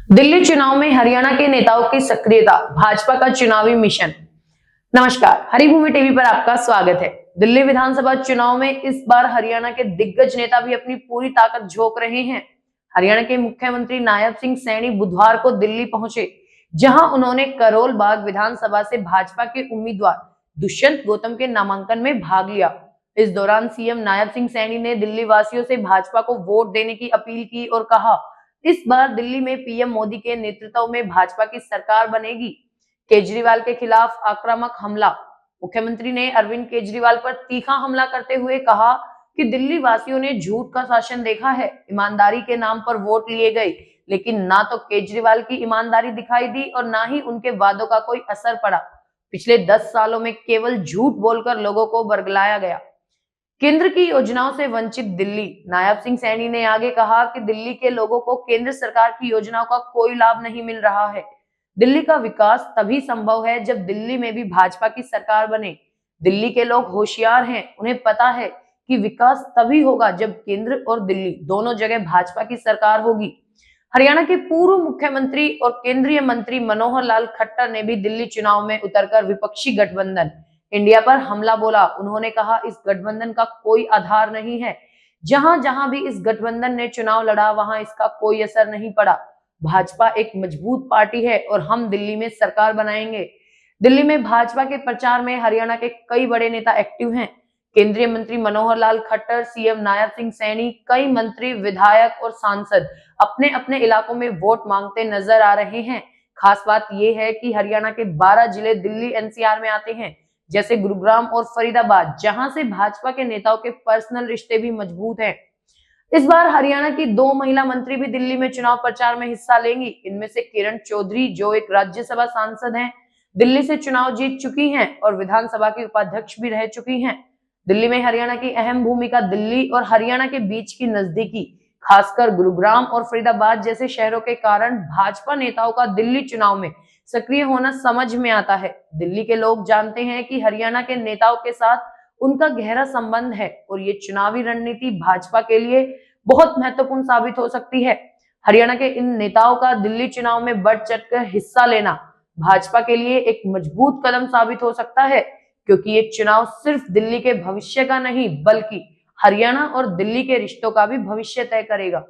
दिल्ली चुनाव में हरियाणा के नेताओं की सक्रियता, भाजपा का चुनावी मिशन। नमस्कार, हरिभूमि टीवी पर आपका स्वागत है। दिल्ली विधानसभा चुनाव में इस बार हरियाणा के दिग्गज नेता भी अपनी पूरी ताकत झोंक रहे हैं। हरियाणा के मुख्यमंत्री नायब सिंह सैनी बुधवार को दिल्ली पहुंचे, जहां उन्होंने करोल बाग विधानसभा से भाजपा के उम्मीदवार दुष्यंत गौतम के नामांकन में भाग लिया। इस दौरान सीएम नायब सिंह सैनी ने दिल्ली वासियों से भाजपा को वोट देने की अपील की और कहा, इस बार दिल्ली में पीएम मोदी के नेतृत्व में भाजपा की सरकार बनेगी। केजरीवाल के खिलाफ आक्रामक हमला। मुख्यमंत्री ने अरविंद केजरीवाल पर तीखा हमला करते हुए कहा कि दिल्ली वासियों ने झूठ का शासन देखा है, ईमानदारी के नाम पर वोट लिए गए, लेकिन ना तो केजरीवाल की ईमानदारी दिखाई दी और ना ही उनके वादों का कोई असर पड़ा। पिछले 10 सालों में केवल झूठ बोलकर लोगों को बरगलाया गया। केंद्र की योजनाओं से वंचित दिल्ली। नायब सिंह सैनी ने आगे कहा कि दिल्ली के लोगों को केंद्र सरकार की योजनाओं का कोई लाभ नहीं मिल रहा है। दिल्ली का विकास तभी संभव है जब दिल्ली में भी भाजपा की सरकार बने। दिल्ली के लोग होशियार हैं, उन्हें पता है कि विकास तभी होगा जब केंद्र और दिल्ली दोनों जगह भाजपा की सरकार होगी। हरियाणा के पूर्व मुख्यमंत्री और केंद्रीय मंत्री मनोहर लाल खट्टर ने भी दिल्ली चुनाव में उतरकर विपक्षी गठबंधन इंडिया पर हमला बोला। उन्होंने कहा, इस गठबंधन का कोई आधार नहीं है। जहां जहां भी इस गठबंधन ने चुनाव लड़ा, वहां इसका कोई असर नहीं पड़ा। भाजपा एक मजबूत पार्टी है और हम दिल्ली में सरकार बनाएंगे। दिल्ली में भाजपा के प्रचार में हरियाणा के कई बड़े नेता एक्टिव हैं। केंद्रीय मंत्री मनोहर लाल खट्टर, सीएम नायब सिंह सैनी, कई मंत्री, विधायक और सांसद अपने अपने इलाकों में वोट मांगते नजर आ रहे हैं। खास बात यह है कि हरियाणा के 12 जिले दिल्ली एनसीआर में आते हैं, जैसे गुरुग्राम और फरीदाबाद, जहां से भाजपा के नेताओं के पर्सनल रिश्ते भी मजबूत हैं। इस बार हरियाणा की 2 महिला मंत्री भी दिल्ली में चुनाव प्रचार में हिस्सा लेंगी। इनमें से किरण चौधरी, जो एक राज्यसभा सांसद हैं, दिल्ली से चुनाव जीत चुकी हैं और विधानसभा की उपाध्यक्ष भी रह चुकी हैं। दिल्ली में हरियाणा की अहम भूमिका दिल्ली और हरियाणा के बीच की नजदीकी, खासकर गुरुग्राम और फरीदाबाद जैसे शहरों के कारण भाजपा नेताओं का दिल्ली चुनाव में सक्रिय होना समझ में आता है। दिल्ली के लोग जानते हैं कि हरियाणा के नेताओं के साथ उनका गहरा संबंध है और ये चुनावी रणनीति भाजपा के लिए बहुत महत्वपूर्ण साबित हो सकती है। हरियाणा के इन नेताओं का दिल्ली चुनाव में बढ़ चढ़कर हिस्सा लेना भाजपा के लिए एक मजबूत कदम साबित हो सकता है, क्योंकि ये चुनाव सिर्फ दिल्ली के भविष्य का नहीं, बल्कि हरियाणा और दिल्ली के रिश्तों का भी भविष्य तय करेगा।